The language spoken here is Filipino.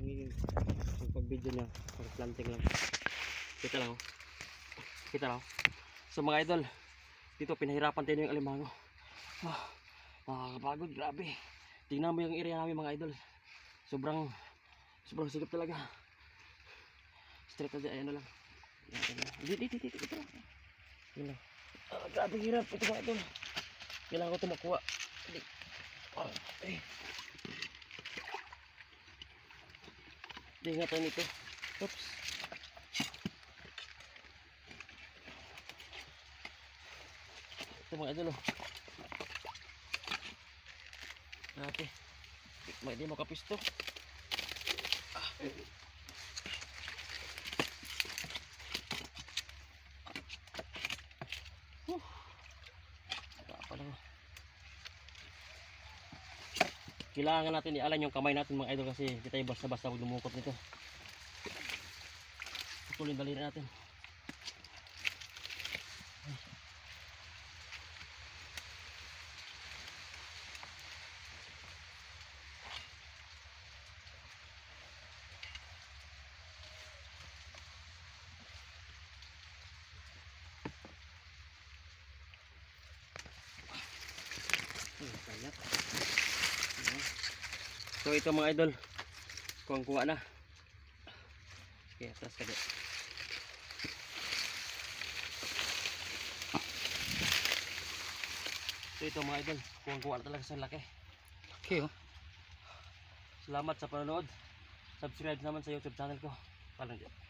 ang pag-video niya, pag-planting lang. Kita lang, oh. Kita lang. So mga idol, dito pinahirapan tayo yung alimango. Nakakapagod, grabe. Tingnan mo yung area namin mga idol. Sobrang sikip talaga. Straight na dyan, ayan na lang. Dito lang. Yun lang. Grabe hirap ito mga idol. Kailangan ko ito makuha. Ingat tayo nito. Oops. Ito mga idol, oh. Ate, hindi makapisto. Kailangan natin ialan yung kamay natin mga idol kasi hindi tayo basta-basta dumukot nito. Putulin daliri natin. So ito mga idol, kuha na. Okay, atras ka dito. So ito mga idol, kuha na talaga sa laki. Okay, oh. Salamat sa panonood. Subscribe naman sa YouTube channel ko. Paano dyan?